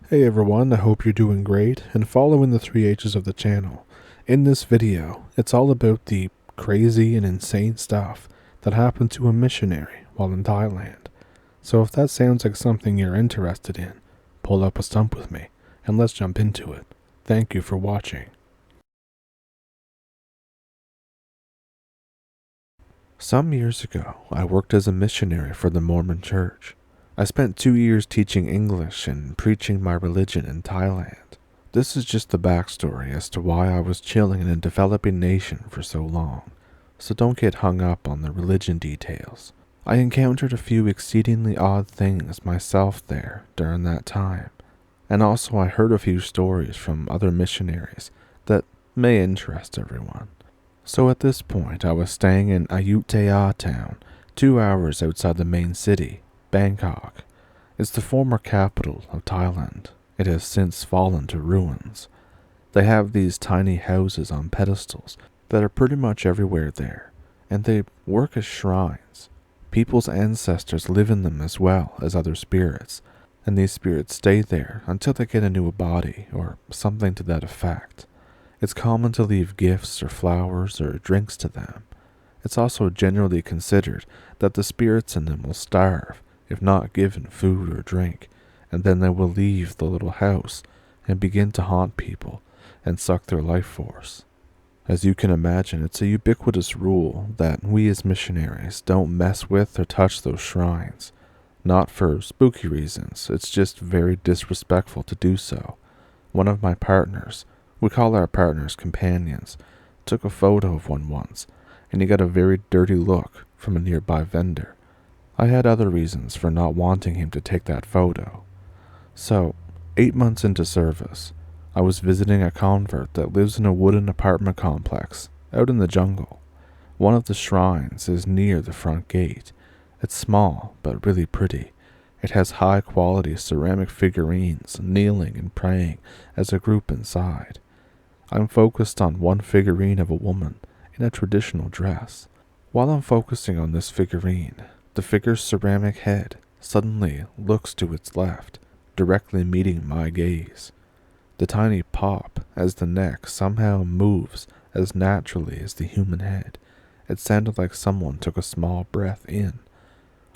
Hey everyone, I hope you're doing great and following the 3H's of the channel. In this video, it's all about the crazy and insane stuff that happened to a missionary while in Thailand. So if that sounds like something you're interested in, pull up a stump with me and let's jump into it. Thank you for watching. Some years ago, I worked as a missionary for the Mormon Church. I spent 2 years teaching English and preaching my religion in Thailand. This is just the backstory as to why I was chilling in a developing nation for so long, so don't get hung up on the religion details. I encountered a few exceedingly odd things myself there during that time, and also I heard a few stories from other missionaries that may interest everyone. So at this point, I was staying in Ayutthaya town, 2 hours outside the main city, Bangkok. It's the former capital of Thailand. It has since fallen to ruins. They have these tiny houses on pedestals that are pretty much everywhere there, and they work as shrines. People's ancestors live in them as well as other spirits, and these spirits stay there until they get a new body or something to that effect. It's common to leave gifts or flowers or drinks to them. It's also generally considered that the spirits in them will starve if not given food or drink, and then they will leave the little house and begin to haunt people and suck their life force. As you can imagine, it's a ubiquitous rule that we as missionaries don't mess with or touch those shrines. Not for spooky reasons, it's just very disrespectful to do so. One of my partners, we call our partners companions, took a photo of one once, and he got a very dirty look from a nearby vendor. I had other reasons for not wanting him to take that photo. So, 8 months into service, I was visiting a convert that lives in a wooden apartment complex out in the jungle. One of the shrines is near the front gate. It's small, but really pretty. It has high-quality ceramic figurines kneeling and praying as a group inside. I'm focused on one figurine of a woman in a traditional dress. While I'm focusing on this figurine, the figure's ceramic head suddenly looks to its left, directly meeting my gaze. The tiny pop as the neck somehow moves as naturally as the human head. It sounded like someone took a small breath in.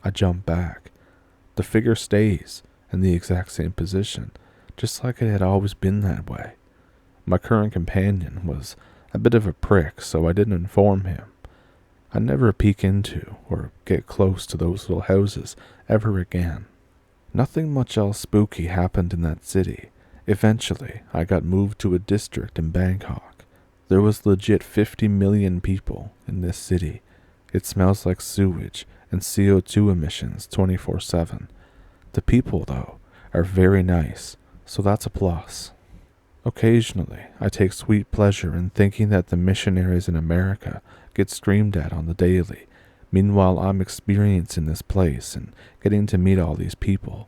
I jump back. The figure stays in the exact same position, just like it had always been that way. My current companion was a bit of a prick, so I didn't inform him. I never peek into or get close to those little houses ever again. Nothing much else spooky happened in that city. Eventually, I got moved to a district in Bangkok. There was legit 50 million people in this city. It smells like sewage and CO2 emissions 24/7. The people, though, are very nice, so that's a plus. Occasionally, I take sweet pleasure in thinking that the missionaries in America get screamed at on the daily. Meanwhile, I'm experiencing this place and getting to meet all these people.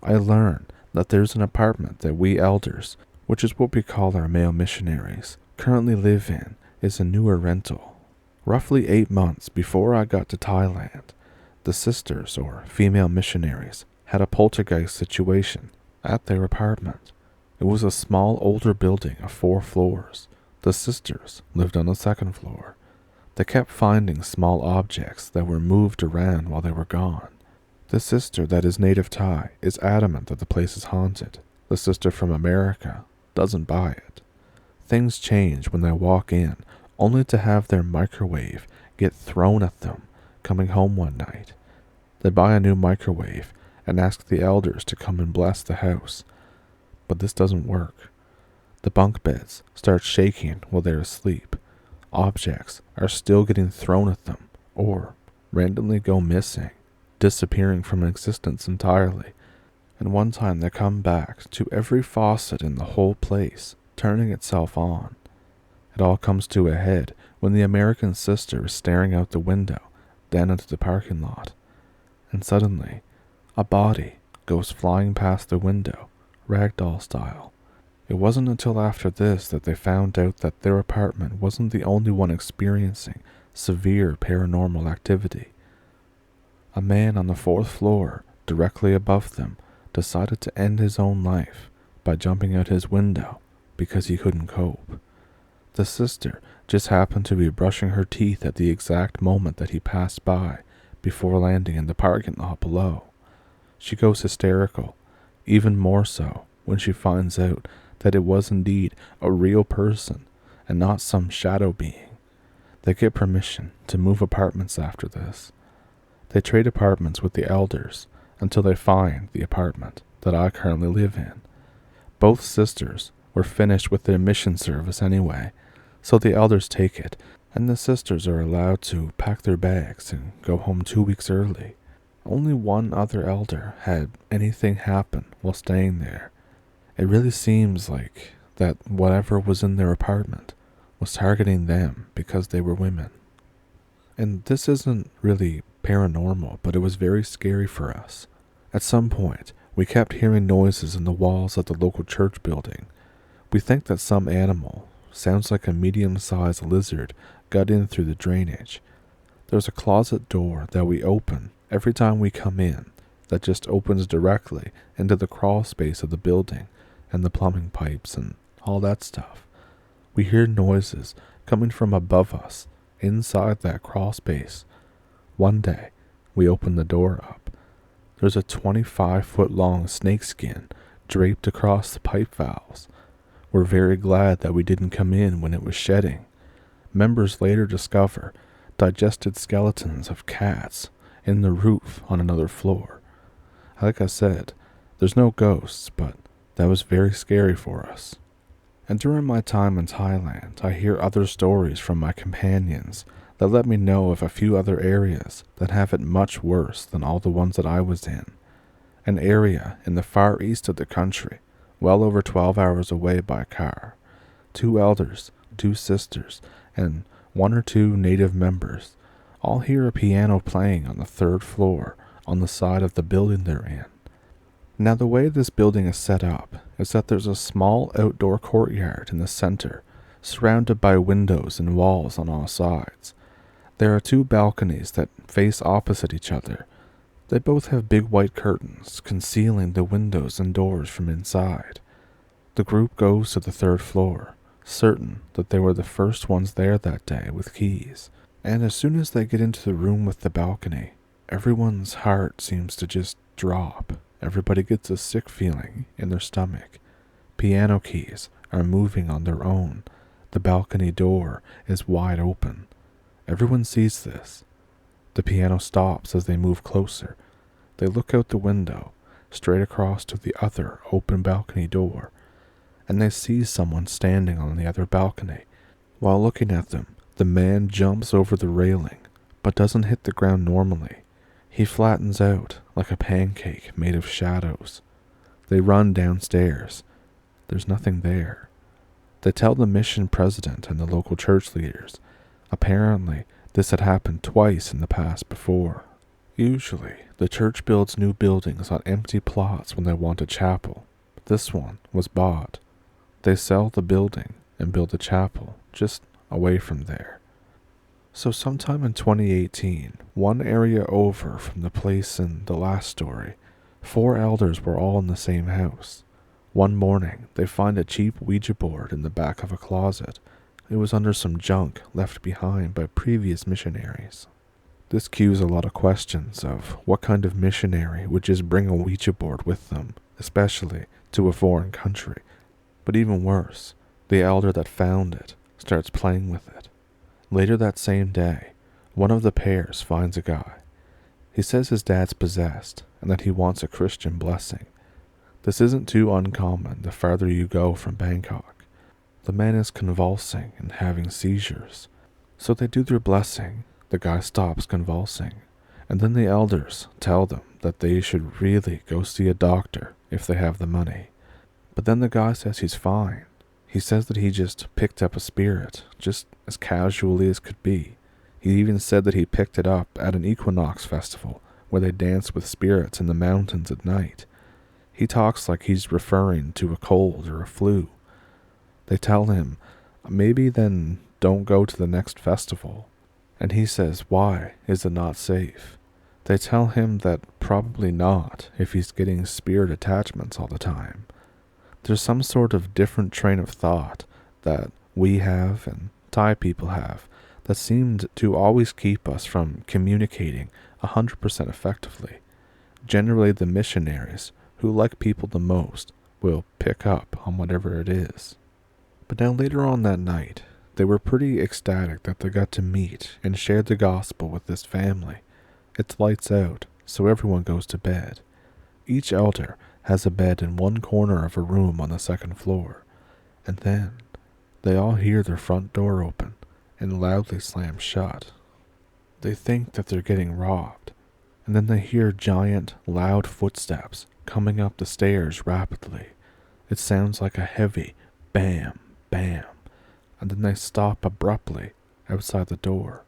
I learn that there's an apartment that we elders, which is what we call our male missionaries, currently live in, is a newer rental. Roughly 8 months before I got to Thailand, the sisters, or female missionaries, had a poltergeist situation at their apartment. It was a small older building of 4 floors. The sisters lived on the 2nd floor. They kept finding small objects that were moved around while they were gone. The sister that is native Thai is adamant that the place is haunted. The sister from America doesn't buy it. Things change when they walk in, only to have their microwave get thrown at them coming home one night. They buy a new microwave and ask the elders to come and bless the house. But this doesn't work. The bunk beds start shaking while they're asleep. Objects are still getting thrown at them, or randomly go missing, disappearing from existence entirely. And one time they come back to every faucet in the whole place turning itself on. It all comes to a head when the American sister is staring out the window down into the parking lot. And suddenly, a body goes flying past the window, ragdoll style. It wasn't until after this that they found out that their apartment wasn't the only one experiencing severe paranormal activity. A man on the 4th floor, directly above them, decided to end his own life by jumping out his window because he couldn't cope. The sister just happened to be brushing her teeth at the exact moment that he passed by before landing in the parking lot below. She goes hysterical, even more so when she finds out that it was indeed a real person and not some shadow being. They get permission to move apartments after this. They trade apartments with the elders until they find the apartment that I currently live in. Both sisters were finished with their mission service anyway, so the elders take it, and the sisters are allowed to pack their bags and go home 2 weeks early. Only one other elder had anything happen while staying there. It really seems like that whatever was in their apartment was targeting them because they were women. And this isn't really paranormal, but it was very scary for us. At some point, we kept hearing noises in the walls of the local church building. We think that some animal, sounds like a medium-sized lizard, got in through the drainage. There's a closet door that we open every time we come in that just opens directly into the crawl space of the building and the plumbing pipes and all that stuff. We hear noises coming from above us inside that crawl space. One day, we open the door up. There's a 25-foot-long snakeskin draped across the pipe valves. We're very glad that we didn't come in when it was shedding. Members later discover digested skeletons of cats in the roof on another floor. Like I said, there's no ghosts, but that was very scary for us. And during my time in Thailand, I hear other stories from my companions that let me know of a few other areas that have it much worse than all the ones that I was in. An area in the far east of the country, well over 12 hours away by car. 2 elders, 2 sisters, and 1 or 2 native members all hear a piano playing on the 3rd floor on the side of the building they're in. Now the way this building is set up is that there's a small outdoor courtyard in the center, surrounded by windows and walls on all sides. There are 2 balconies that face opposite each other. They both have big white curtains concealing the windows and doors from inside. The group goes to the 3rd floor, certain that they were the first ones there that day with keys. And as soon as they get into the room with the balcony, everyone's heart seems to just drop. Everybody gets a sick feeling in their stomach. Piano keys are moving on their own. The balcony door is wide open. Everyone sees this. The piano stops as they move closer. They look out the window, straight across to the other open balcony door, and they see someone standing on the other balcony. While looking at them, the man jumps over the railing, but doesn't hit the ground normally. He flattens out like a pancake made of shadows. They run downstairs. There's nothing there. They tell the mission president and the local church leaders. Apparently, this had happened twice in the past before. Usually, the church builds new buildings on empty plots when they want a chapel. This one was bought. They sell the building and build a chapel just away from there. So sometime in 2018, one area over from the place in the last story, 4 elders were all in the same house. One morning, they find a cheap Ouija board in the back of a closet. It was under some junk left behind by previous missionaries. This cues a lot of questions of what kind of missionary would just bring a Ouija board with them, especially to a foreign country. But even worse, the elder that found it starts playing with it. Later that same day, one of the pairs finds a guy. He says his dad's possessed and that he wants a Christian blessing. This isn't too uncommon the farther you go from Bangkok. The man is convulsing and having seizures. So they do their blessing. The guy stops convulsing. And then the elders tell them that they should really go see a doctor if they have the money. But then the guy says he's fine. He says that he just picked up a spirit, just as casually as could be. He even said that he picked it up at an equinox festival where they dance with spirits in the mountains at night. He talks like he's referring to a cold or a flu. They tell him, maybe then don't go to the next festival. And he says, why is it not safe? They tell him that probably not if he's getting spirit attachments all the time. There's some sort of different train of thought that we have and Thai people have that seemed to always keep us from communicating 100% effectively. Generally, the missionaries, who like people the most, will pick up on whatever it is. But now later on that night, they were pretty ecstatic that they got to meet and share the gospel with this family. It's lights out, so everyone goes to bed. Each elder has a bed in one corner of a room on the second floor, and then they all hear their front door open and loudly slam shut. They think that they're getting robbed, and then they hear giant, loud footsteps coming up the stairs rapidly. It sounds like a heavy bam, bam, and then they stop abruptly outside the door,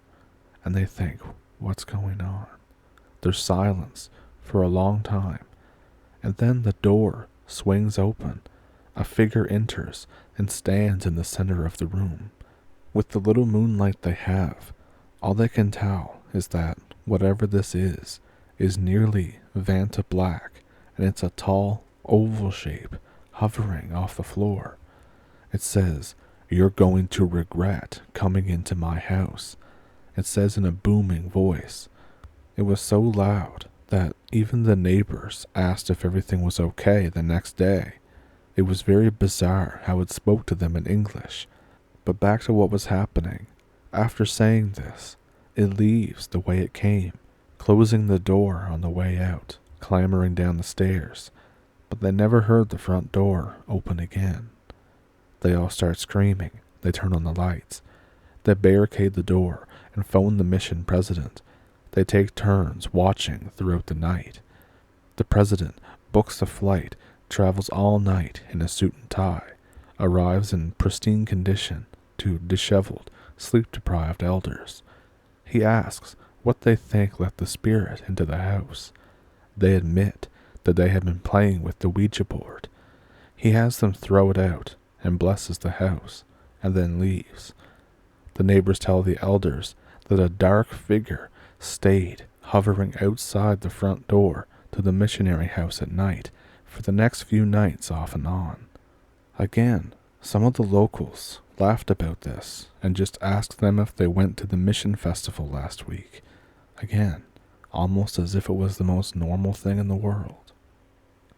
and they think, what's going on? There's silence for a long time, and then the door swings open. A figure enters and stands in the center of the room. With the little moonlight they have, all they can tell is that whatever this is nearly Vanta black, and it's a tall, oval shape hovering off the floor. It says, "You're going to regret coming into my house." It says in a booming voice. It was so loud that even the neighbors asked if everything was okay the next day. It was very bizarre how it spoke to them in English. But back to what was happening. After saying this, it leaves the way it came, closing the door on the way out, clambering down the stairs. But they never heard the front door open again. They all start screaming. They turn on the lights. They barricade the door and phone the mission president. They take turns watching throughout the night. The president books a flight, travels all night in a suit and tie, arrives in pristine condition to disheveled, sleep-deprived elders. He asks what they think let the spirit into the house. They admit that they have been playing with the Ouija board. He has them throw it out and blesses the house, and then leaves. The neighbors tell the elders that a dark figure stayed hovering outside the front door to the missionary house at night for the next few nights off and on. Again, some of the locals laughed about this and just asked them if they went to the mission festival last week. Again, almost as if it was the most normal thing in the world.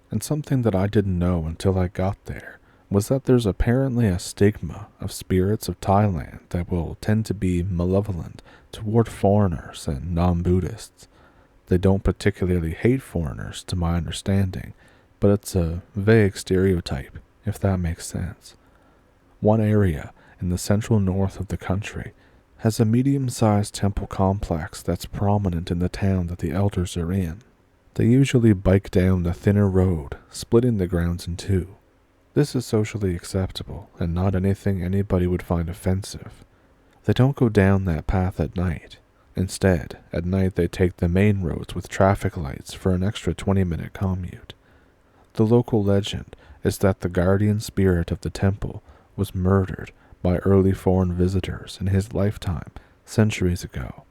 And something that I didn't know until I got there was that there's apparently a stigma of spirits of Thailand that will tend to be malevolent toward foreigners and non-Buddhists. They don't particularly hate foreigners, to my understanding, but it's a vague stereotype, if that makes sense. One area in the central north of the country has a medium-sized temple complex that's prominent in the town that the elders are in. They usually bike down the thinner road, splitting the grounds in two. This is socially acceptable and not anything anybody would find offensive. They don't go down that path at night. Instead, at night they take the main roads with traffic lights for an extra 20-minute commute. The local legend is that the guardian spirit of the temple was murdered by early foreign visitors in his lifetime centuries ago.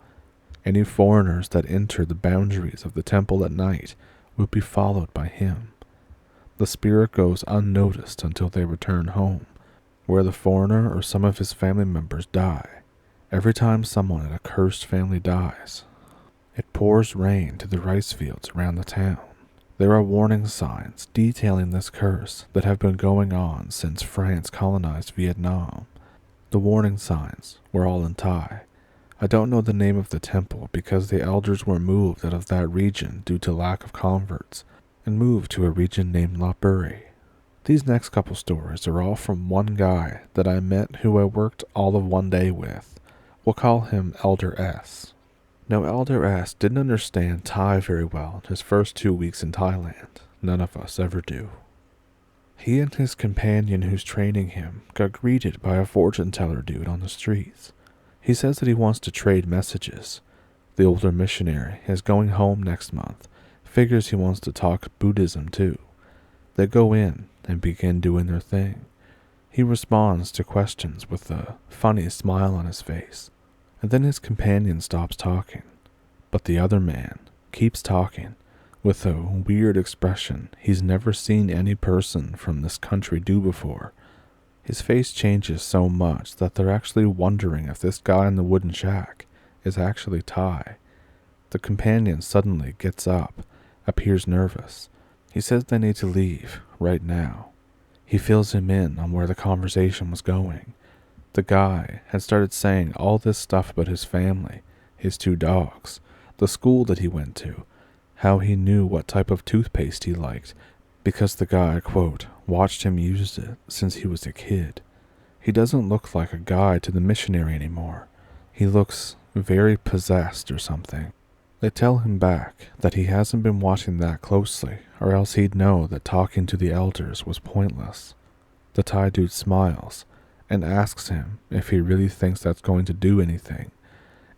Any foreigners that enter the boundaries of the temple at night would be followed by him. The spirit goes unnoticed until they return home, where the foreigner or some of his family members die. Every time someone in a cursed family dies, it pours rain to the rice fields around the town. There are warning signs detailing this curse that have been going on since France colonized Vietnam. The warning signs were all in Thai. I don't know the name of the temple because the elders were moved out of that region due to lack of converts and moved to a region named La Buri. These next couple stories are all from one guy that I met who I worked all of one day with. We'll call him Elder S. Now, Elder S didn't understand Thai very well in his first 2 weeks in Thailand. None of us ever do. He and his companion who's training him got greeted by a fortune teller dude on the streets. He says that he wants to trade messages. The older missionary is going home next month, figures he wants to talk Buddhism too. They go in and begin doing their thing. He responds to questions with a funny smile on his face, and then his companion stops talking. But the other man keeps talking, with a weird expression he's never seen any person from this country do before. His face changes so much that they're actually wondering if this guy in the wooden shack is actually Thai. The companion suddenly gets up, appears nervous. He says they need to leave, right now. He fills him in on where the conversation was going. The guy had started saying all this stuff about his family, his 2 dogs, the school that he went to, how he knew what type of toothpaste he liked, because the guy, quote, watched him use it since he was a kid. He doesn't look like a guide to the missionary anymore. He looks very possessed or something. They tell him back that he hasn't been watching that closely, or else he'd know that talking to the elders was pointless. The Thai dude smiles and asks him if he really thinks that's going to do anything,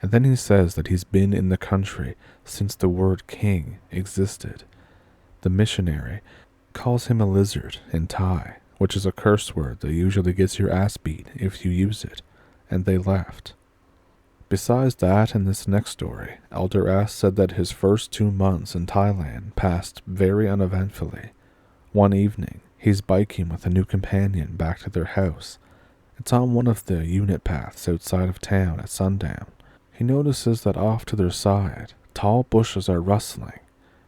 and then he says that he's been in the country since the word king existed. The missionary calls him a lizard in Thai, which is a curse word that usually gets your ass beat if you use it, and they left. Besides that, in this next story, Elder S said that his first 2 months in Thailand passed very uneventfully. One evening, he's biking with a new companion back to their house. It's on one of the unit paths outside of town at sundown. He notices that off to their side, tall bushes are rustling.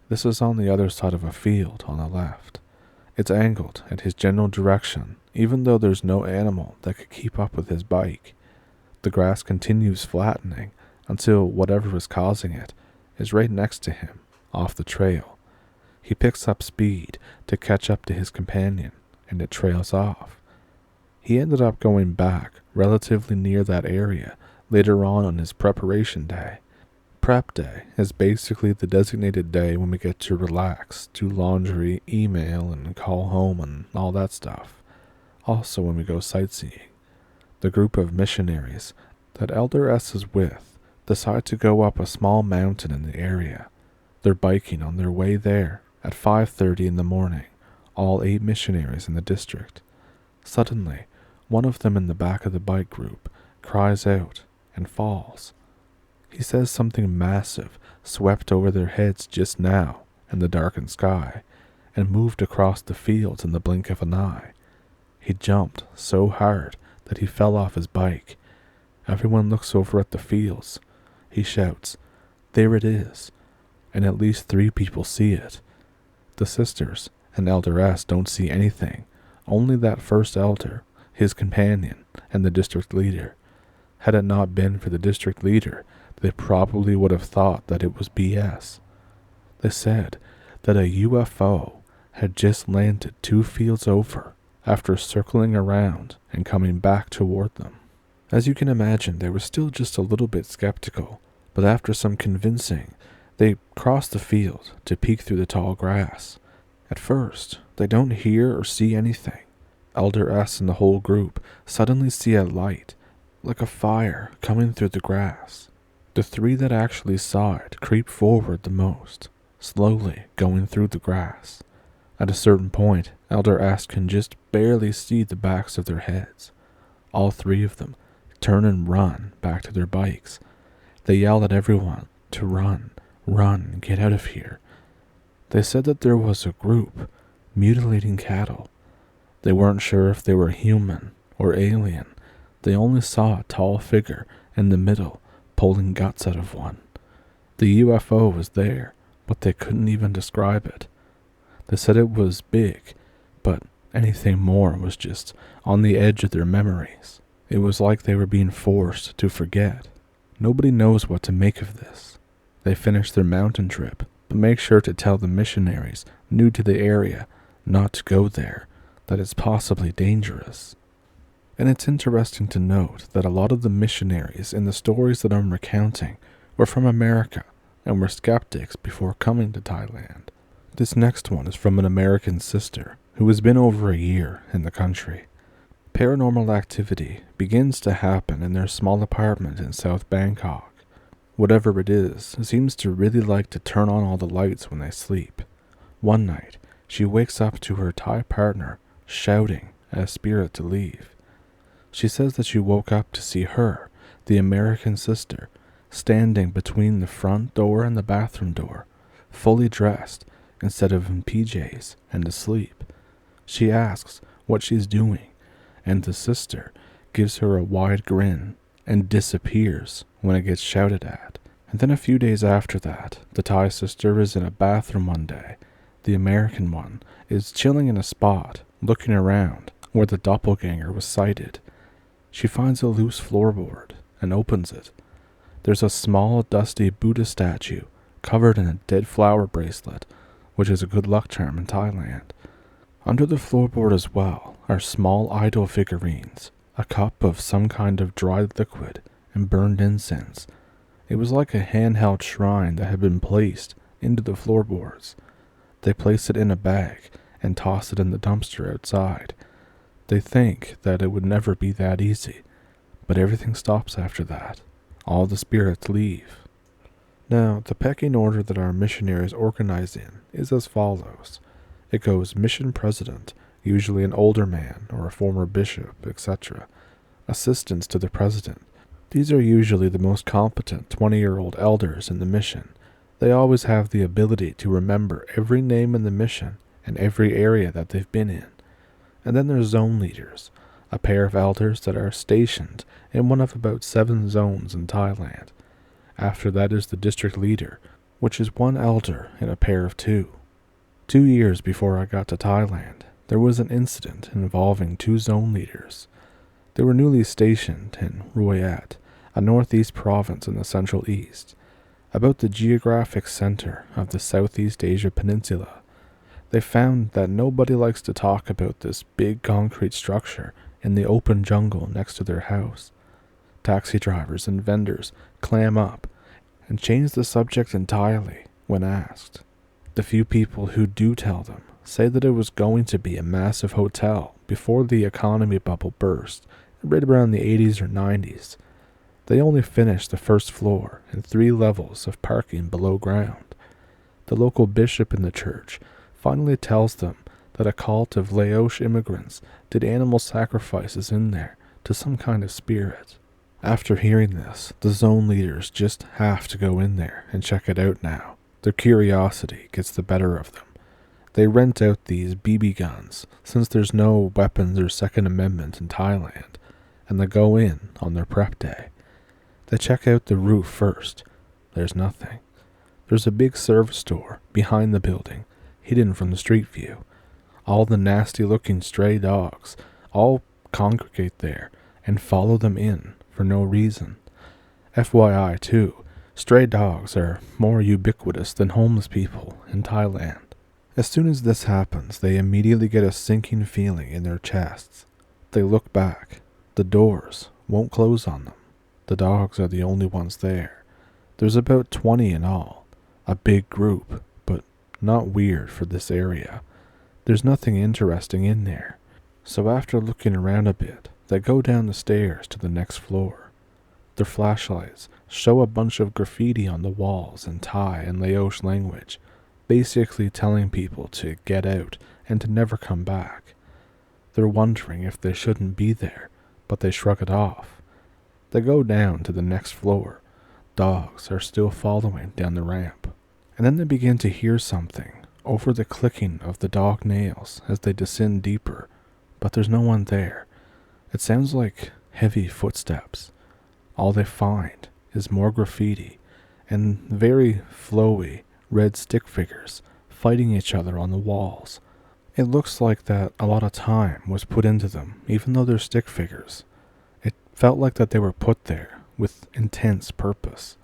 This is on the other side of a field on the left. It's angled at his general direction, even though there's no animal that could keep up with his bike. The grass continues flattening until whatever is causing it is right next to him, off the trail. He picks up speed to catch up to his companion, and it trails off. He ended up going back relatively near that area later on his preparation day. Prep day is basically the designated day when we get to relax, do laundry, email, and call home and all that stuff. Also when we go sightseeing. The group of missionaries that Elder S is with decide to go up a small mountain in the area. They're biking on their way there at 5:30 in the morning, all 8 missionaries in the district. Suddenly, one of them in the back of the bike group cries out and falls. He says something massive swept over their heads just now in the darkened sky and moved across the fields in the blink of an eye. He jumped so hard that he fell off his bike. Everyone looks over at the fields. He shouts, "There it is," and at least 3 people see it. The sisters and Elder S don't see anything, only that first elder, his companion, and the district leader. Had it not been for the district leader, they probably would have thought that it was BS. They said that a UFO had just landed 2 fields over after circling around and coming back toward them. As you can imagine, they were still just a little bit skeptical, but after some convincing, they cross the field to peek through the tall grass. At first, they don't hear or see anything. Elder S and the whole group suddenly see a light, like a fire, coming through the grass. The 3 that actually saw it creep forward the most, slowly going through the grass. At a certain point, Elder S can just barely see the backs of their heads. All 3 of them turn and run back to their bikes. They yell at everyone to run, get out of here. They said that there was a group mutilating cattle. They weren't sure if they were human or alien. They only saw a tall figure in the middle pulling guts out of one. The UFO was there, but they couldn't even describe it. They said it was big, but anything more was just on the edge of their memories. It was like they were being forced to forget. Nobody knows what to make of this. They finish their mountain trip, but make sure to tell the missionaries new to the area not to go there, that it's possibly dangerous. And it's interesting to note that a lot of the missionaries in the stories that I'm recounting were from America and were skeptics before coming to Thailand. This next one is from an American sister who has been over a year in the country. Paranormal activity begins to happen in their small apartment in South Bangkok. Whatever it is, seems to really like to turn on all the lights when they sleep. One night, she wakes up to her Thai partner shouting at a spirit to leave. She says that she woke up to see her, the American sister, standing between the front door and the bathroom door, fully dressed instead of in PJs and asleep. She asks what she's doing, and the sister gives her a wide grin and disappears when it gets shouted at. And then a few days after that, the Thai sister is in a bathroom one day. The American one is chilling in a spot, looking around where the doppelganger was sighted. She finds a loose floorboard and opens it. There's a small, dusty Buddha statue covered in a dead flower bracelet, which is a good luck charm in Thailand. Under the floorboard as well are small idol figurines, a cup of some kind of dried liquid, and burned incense. It was like a handheld shrine that had been placed into the floorboards. They place it in a bag and toss it in the dumpster outside. They think that it would never be that easy, but everything stops after that. All the spirits leave. Now, the pecking order that our missionaries organize in is as follows. It goes mission president, usually an older man or a former bishop, etc. Assistants to the president. These are usually the most competent 20-year-old elders in the mission. They always have the ability to remember every name in the mission and every area that they've been in. And then there's zone leaders, a pair of elders that are stationed in one of about 7 zones in Thailand. After that is the district leader, which is 1 elder in a pair of 2. 2 years before I got to Thailand, there was an incident involving 2 zone leaders. They were newly stationed in Royat, a northeast province in the Central East, about the geographic center of the Southeast Asia Peninsula. They found that nobody likes to talk about this big concrete structure in the open jungle next to their house. Taxi drivers and vendors clam up and change the subject entirely when asked. The few people who do tell them say that it was going to be a massive hotel before the economy bubble burst, right around the 80s or 90s. They only finished the first floor and 3 levels of parking below ground. The local bishop in the church finally tells them that a cult of Laos immigrants did animal sacrifices in there to some kind of spirit. After hearing this, the zone leaders just have to go in there and check it out now. Their curiosity gets the better of them. They rent out these BB guns, since there's no weapons or Second Amendment in Thailand, and they go in on their prep day. They check out the roof first. There's nothing. There's a big service door behind the building, hidden from the street view. All the nasty-looking stray dogs all congregate there and follow them in for no reason. FYI too, stray dogs are more ubiquitous than homeless people in Thailand. As soon as this happens, they immediately get a sinking feeling in their chests. They look back. The doors won't close on them. The dogs are the only ones there. There's about 20 in all. A big group, but not weird for this area. There's nothing interesting in there. So after looking around a bit, they go down the stairs to the next floor. Their flashlights show a bunch of graffiti on the walls in Thai and Laos language, basically telling people to get out and to never come back. They're wondering if they shouldn't be there, but they shrug it off. They go down to the next floor. Dogs are still following down the ramp. And then they begin to hear something over the clicking of the dog nails as they descend deeper, but there's no one there. It sounds like heavy footsteps. All they find is more graffiti and very flowy red stick figures fighting each other on the walls. It looks like that a lot of time was put into them, even though they're stick figures. It felt like that they were put there with intense purpose.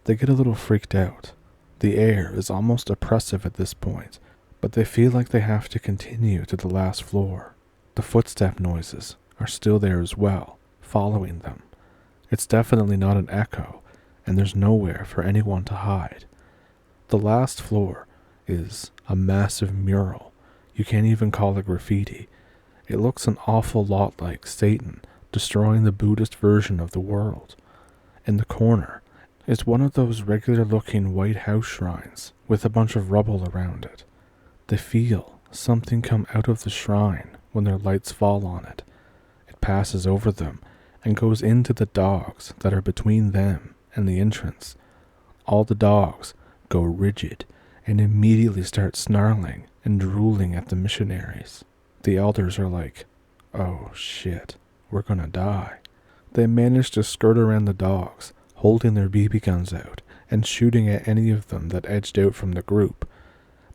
They get a little freaked out. The air is almost oppressive at this point, but they feel like they have to continue to the last floor. The footstep noises are still there as well, following them. It's definitely not an echo, and there's nowhere for anyone to hide. The last floor is a massive mural. You can't even call it graffiti. It looks an awful lot like Satan destroying the Buddhist version of the world. In the corner is one of those regular-looking white house shrines with a bunch of rubble around it. They feel something come out of the shrine when their lights fall on it. It passes over them and goes into the dogs that are between them and the entrance. All the dogs go rigid and immediately start snarling and drooling at the missionaries. The elders are like, "Oh shit, we're gonna die." They manage to skirt around the dogs, holding their BB guns out and shooting at any of them that edged out from the group.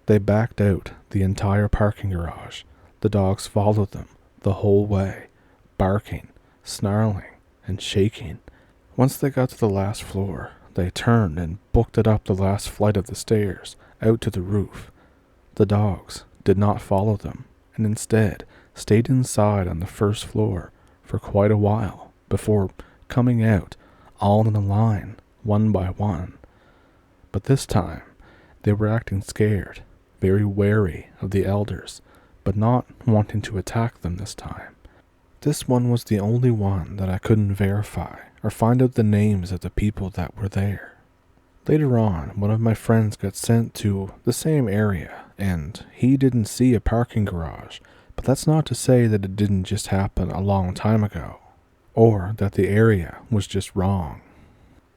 They backed out the entire parking garage. The dogs followed them the whole way, barking, snarling, and shaking. Once they got to the last floor, they turned and booked it up the last flight of the stairs, out to the roof. The dogs did not follow them, and instead stayed inside on the first floor for quite a while before coming out all in a line, one by one. But this time, they were acting scared, very wary of the elders, but not wanting to attack them this time. This one was the only one that I couldn't verify or find out the names of the people that were there. Later on, one of my friends got sent to the same area, and he didn't see a parking garage, but that's not to say that it didn't just happen a long time ago, or that the area was just wrong.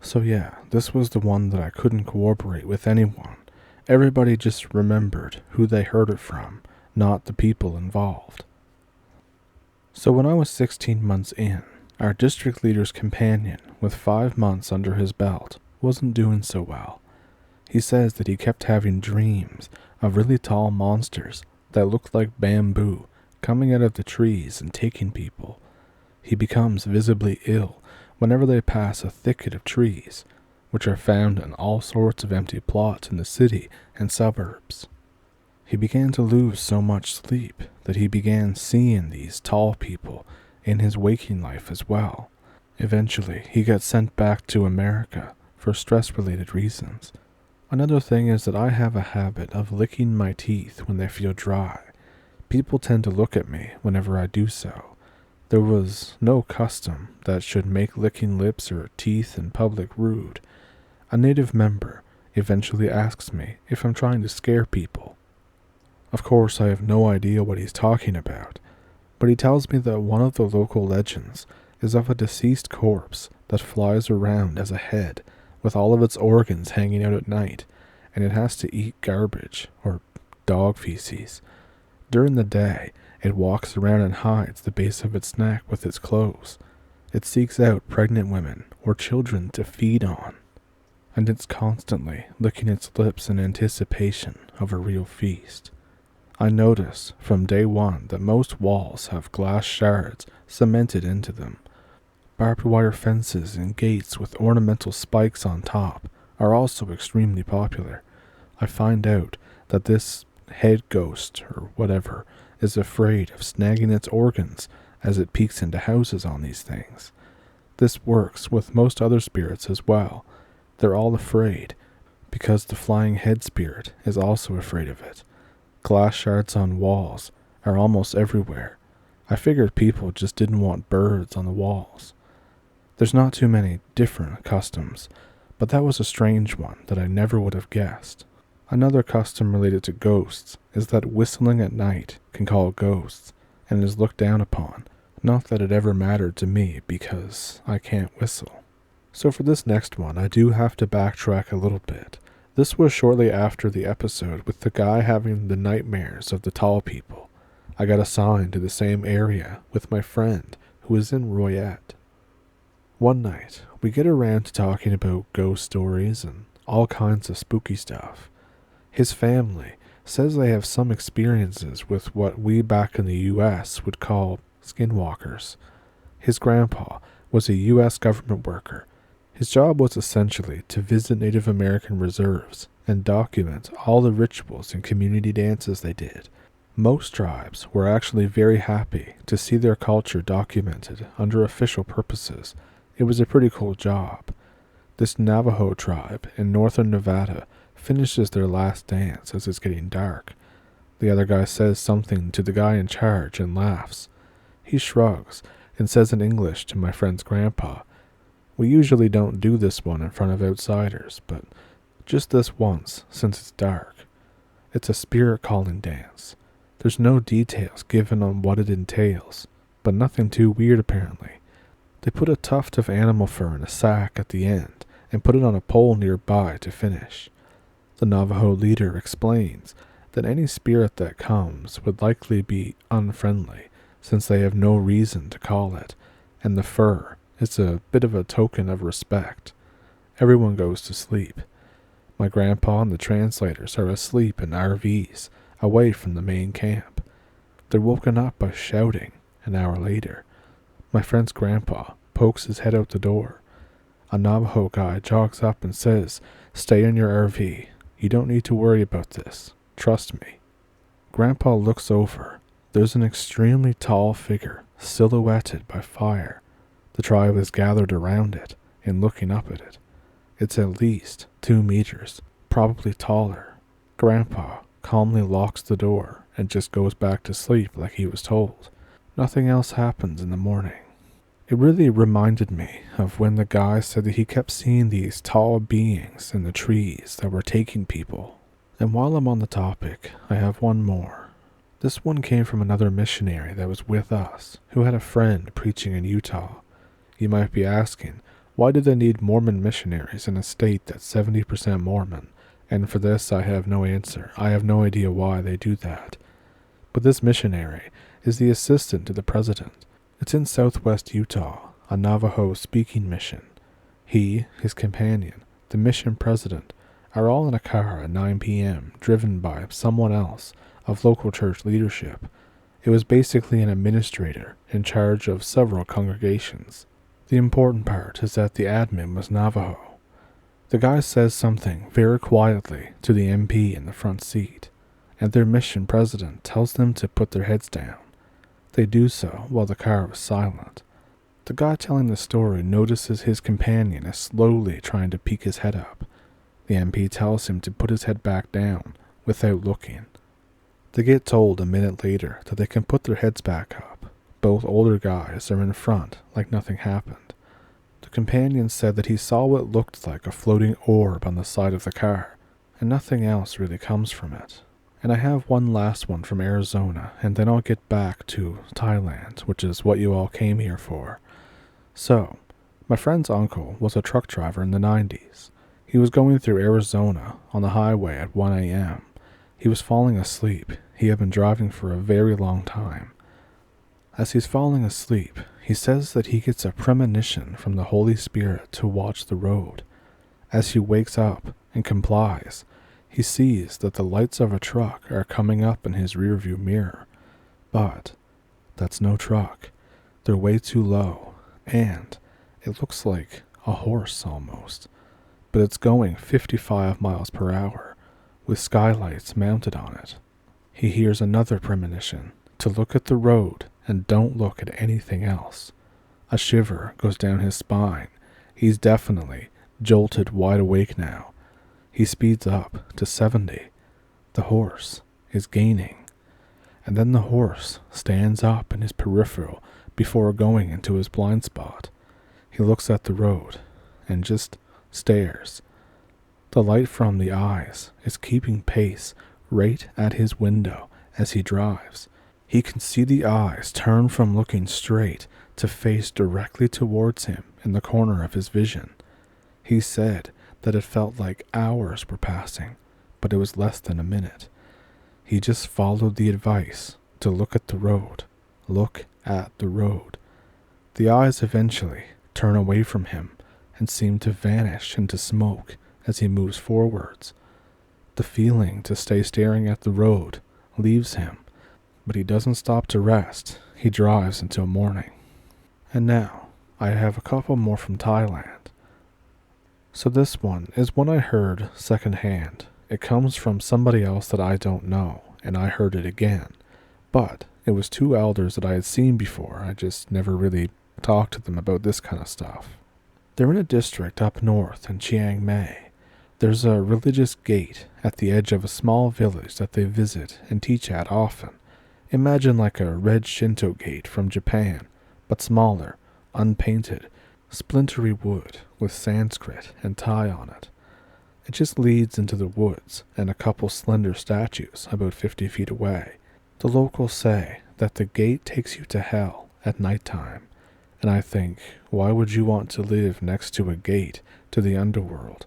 So yeah, this was the one that I couldn't corroborate with anyone. Everybody just remembered who they heard it from, not the people involved. So when I was 16 months in, our district leader's companion, with 5 months under his belt, wasn't doing so well. He says that he kept having dreams of really tall monsters that looked like bamboo coming out of the trees and taking people. He becomes visibly ill whenever they pass a thicket of trees, which are found in all sorts of empty plots in the city and suburbs. He began to lose so much sleep that he began seeing these tall people in his waking life as well. Eventually, he got sent back to America for stress-related reasons. Another thing is that I have a habit of licking my teeth when they feel dry. People tend to look at me whenever I do so. There was no custom that should make licking lips or teeth in public rude. A native member eventually asks me if I'm trying to scare people. Of course, I have no idea what he's talking about, but he tells me that one of the local legends is of a deceased corpse that flies around as a head with all of its organs hanging out at night, and it has to eat garbage or dog feces. During the day, it walks around and hides the base of its neck with its clothes. It seeks out pregnant women or children to feed on, and it's constantly licking its lips in anticipation of a real feast. I notice from day one that most walls have glass shards cemented into them. Barbed wire fences and gates with ornamental spikes on top are also extremely popular. I find out that this head ghost, or whatever, is afraid of snagging its organs as it peeks into houses on these things. This works with most other spirits as well. They're all afraid, because the flying head spirit is also afraid of it. Glass shards on walls are almost everywhere. I figured people just didn't want birds on the walls. There's not too many different customs, but that was a strange one that I never would have guessed. Another custom related to ghosts is that whistling at night can call ghosts, and is looked down upon. Not that it ever mattered to me, because I can't whistle. So for this next one, I do have to backtrack a little bit. This was shortly after the episode with the guy having the nightmares of the tall people. I got assigned to the same area with my friend who was in Royette. One night, we get around to talking about ghost stories and all kinds of spooky stuff. His family says they have some experiences with what we back in the US would call skinwalkers. His grandpa was a US government worker. His job was essentially to visit Native American reserves and document all the rituals and community dances they did. Most tribes were actually very happy to see their culture documented under official purposes. It was a pretty cool job. This Navajo tribe in northern Nevada finishes their last dance as it's getting dark. The other guy says something to the guy in charge and laughs. He shrugs and says in English to my friend's grandpa, "We usually don't do this one in front of outsiders, but just this once since it's dark. It's a spirit calling dance. There's no details given on what it entails, but nothing too weird apparently. They put a tuft of animal fur in a sack at the end and put it on a pole nearby to finish. The Navajo leader explains that any spirit that comes would likely be unfriendly, since they have no reason to call it, and the fur is a bit of a token of respect. Everyone goes to sleep. My grandpa and the translators are asleep in RVs, away from the main camp. They're woken up by shouting an hour later. My friend's grandpa pokes his head out the door. A Navajo guy jogs up and says, "Stay in your RV. You don't need to worry about this. Trust me." Grandpa looks over. There's an extremely tall figure, silhouetted by fire. The tribe is gathered around it and looking up at it. It's at least 2 meters, probably taller. Grandpa calmly locks the door and just goes back to sleep like he was told. Nothing else happens in the morning. It really reminded me of when the guy said that he kept seeing these tall beings in the trees that were taking people. And while I'm on the topic, I have one more. This one came from another missionary that was with us, who had a friend preaching in Utah. You might be asking, why do they need Mormon missionaries in a state that's 70% Mormon? And for this, I have no answer. I have no idea why they do that. But this missionary is the assistant to the president. It's in southwest Utah, a Navajo-speaking mission. He, his companion, the mission president, are all in a car at 9 p.m., driven by someone else of local church leadership. It was basically an administrator in charge of several congregations. The important part is that the admin was Navajo. The guy says something very quietly to the MP in the front seat, and their mission president tells them to put their heads down. They do so while the car was silent. The guy telling the story notices his companion is slowly trying to peek his head up. The MP tells him to put his head back down without looking. They get told a minute later that they can put their heads back up. Both older guys are in front like nothing happened. The companion said that he saw what looked like a floating orb on the side of the car, and nothing else really comes from it. And I have one last one from Arizona, and then I'll get back to Thailand, which is what you all came here for. So, my friend's uncle was a truck driver in the 90s. He was going through Arizona on the highway at 1 a.m. He was falling asleep. He had been driving for a very long time. As he's falling asleep, he says that he gets a premonition from the Holy Spirit to watch the road. As he wakes up and complies, he sees that the lights of a truck are coming up in his rearview mirror. But that's no truck. They're way too low, and it looks like a horse almost. But it's going 55 miles per hour, with skylights mounted on it. He hears another premonition to look at the road and don't look at anything else. A shiver goes down his spine. He's definitely jolted wide awake now. He speeds up to 70. The horse is gaining. And then the horse stands up in his peripheral before going into his blind spot. He looks at the road and just stares. The light from the eyes is keeping pace right at his window as he drives. He can see the eyes turn from looking straight to face directly towards him in the corner of his vision. He said that it felt like hours were passing, but it was less than a minute. He just followed the advice to look at the road. Look at the road. The eyes eventually turn away from him and seem to vanish into smoke as he moves forwards. The feeling to stay staring at the road leaves him, but he doesn't stop to rest. He drives until morning. And now, I have a couple more from Thailand. So this one is one I heard secondhand. It comes from somebody else that I don't know, and I heard it again. But it was 2 elders that I had seen before. I just never really talked to them about this kind of stuff. They're in a district up north in Chiang Mai. There's a religious gate at the edge of a small village that they visit and teach at often. Imagine like a red Shinto gate from Japan, but smaller, unpainted, splintery wood with Sanskrit and Thai on it. It just leads into the woods and a couple slender statues about 50 feet away. The locals say that the gate takes you to hell at nighttime, and I think, why would you want to live next to a gate to the underworld?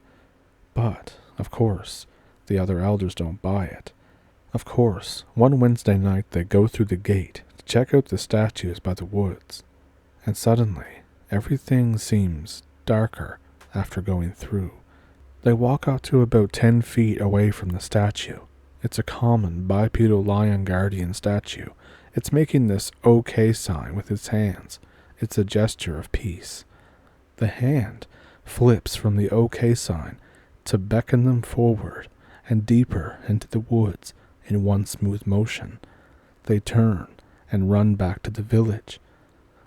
But, of course, the other elders don't buy it. Of course, one Wednesday night they go through the gate to check out the statues by the woods, and suddenly everything seems darker after going through. They walk up to about 10 feet away from the statue. It's a common bipedal lion guardian statue. It's making this OK sign with its hands. It's a gesture of peace. The hand flips from the OK sign to beckon them forward and deeper into the woods in one smooth motion. They turn and run back to the village.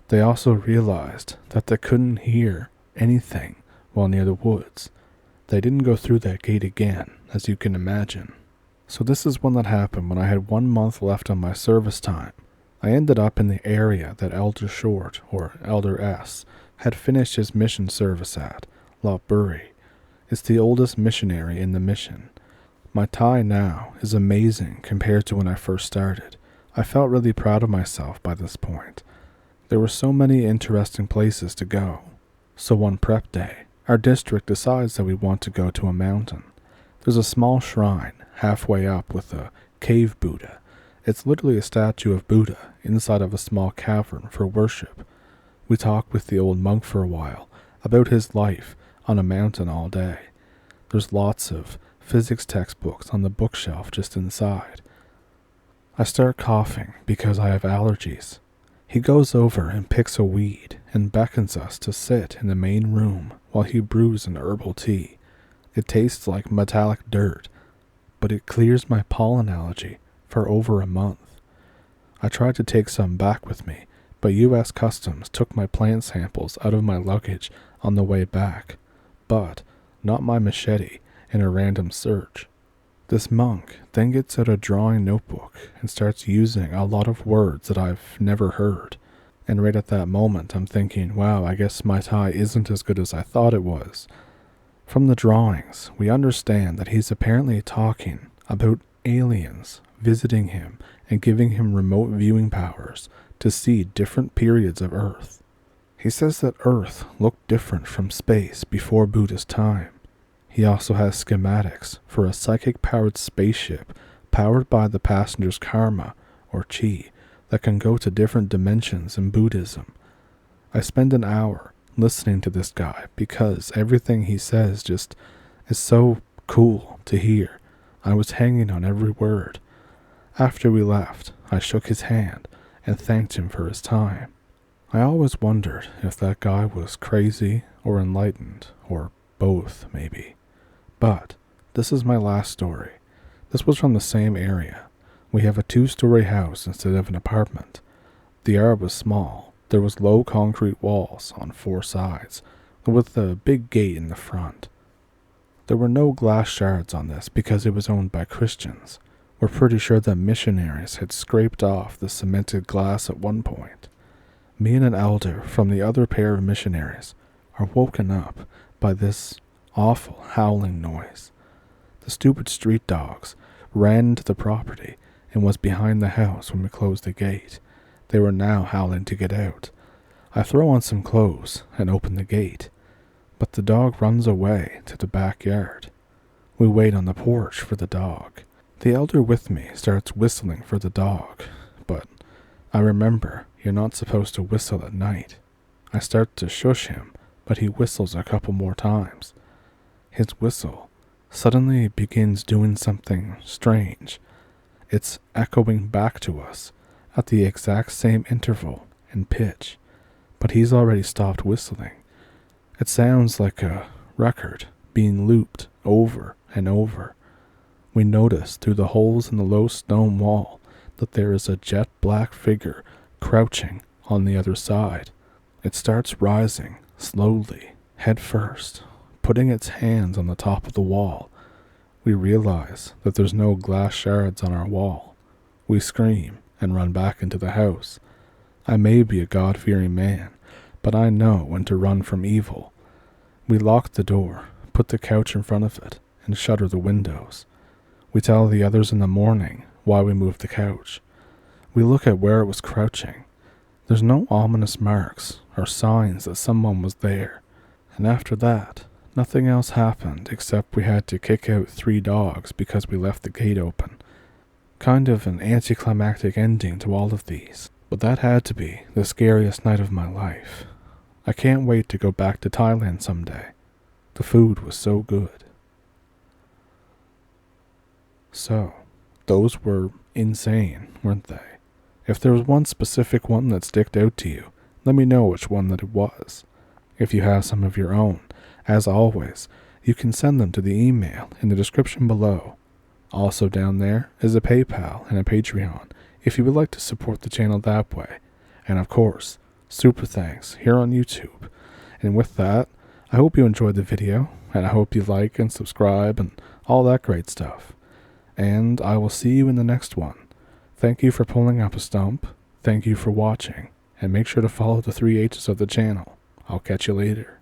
They also realized that they couldn't hear anything while near the woods. They didn't go through that gate again, as you can imagine. So this is one that happened when I had 1 month left on my service time. I ended up in the area that Elder Short, or Elder S, had finished his mission service at, Lochbury. It's the oldest missionary in the mission. My Thai now is amazing compared to when I first started. I felt really proud of myself by this point. There were so many interesting places to go. So one prep day, our district decides that we want to go to a mountain. There's a small shrine halfway up with a cave Buddha. It's literally a statue of Buddha inside of a small cavern for worship. We talked with the old monk for a while about his life on a mountain all day. There's lots of physics textbooks on the bookshelf just inside. I start coughing because I have allergies. He goes over and picks a weed and beckons us to sit in the main room while he brews an herbal tea. It tastes like metallic dirt, but it clears my pollen allergy for over a month. I tried to take some back with me, but U.S. Customs took my plant samples out of my luggage on the way back, but not my machete in a random search. This monk then gets out a drawing notebook and starts using a lot of words that I've never heard. And right at that moment I'm thinking, wow, I guess my Thai isn't as good as I thought it was. From the drawings, we understand that he's apparently talking about aliens visiting him and giving him remote viewing powers to see different periods of Earth. He says that Earth looked different from space before Buddha's time. He also has schematics for a psychic-powered spaceship powered by the passenger's karma, or chi, that can go to different dimensions in Buddhism. I spend an hour listening to this guy because everything he says just is so cool to hear. I was hanging on every word. After we left, I shook his hand and thanked him for his time. I always wondered if that guy was crazy or enlightened, or both maybe. But this is my last story. This was from the same area. We have a 2-story house instead of an apartment. The yard was small. There was low concrete walls on 4 sides, with a big gate in the front. There were no glass shards on this because it was owned by Christians. We're pretty sure that missionaries had scraped off the cemented glass at one point. Me and an elder from the other pair of missionaries are woken up by this awful howling noise. The stupid street dogs ran into the property and was behind the house when we closed the gate. They were now howling to get out. I throw on some clothes and open the gate, but the dog runs away to the backyard. We wait on the porch for the dog. The elder with me starts whistling for the dog, but I remember you're not supposed to whistle at night. I start to shush him, but he whistles a couple more times. His whistle suddenly begins doing something strange. It's echoing back to us at the exact same interval and pitch, but he's already stopped whistling. It sounds like a record being looped over and over. We notice through the holes in the low stone wall that there is a jet black figure crouching on the other side. It starts rising slowly, head first, putting its hands on the top of the wall. We realize that there's no glass shards on our wall. We scream and run back into the house. I may be a God-fearing man, but I know when to run from evil. We lock the door, put the couch in front of it, and shutter the windows. We tell the others in the morning why we moved the couch. We look at where it was crouching. There's no ominous marks or signs that someone was there, and after that, Nothing else happened except we had to kick out 3 dogs because we left the gate open. Kind of an anticlimactic ending to all of these, but that had to be the scariest night of my life. I can't wait to go back to Thailand someday. The food was so good. So, those were insane, weren't they? If there was one specific one that sticked out to you, let me know which one that it was. If you have some of your own, as always, you can send them to the email in the description below. Also down there is a PayPal and a Patreon if you would like to support the channel that way. And of course, super thanks here on YouTube. And with that, I hope you enjoyed the video, and I hope you like and subscribe and all that great stuff. And I will see you in the next one. Thank you for pulling up a stump, thank you for watching, and make sure to follow the 3 H's of the channel. I'll catch you later.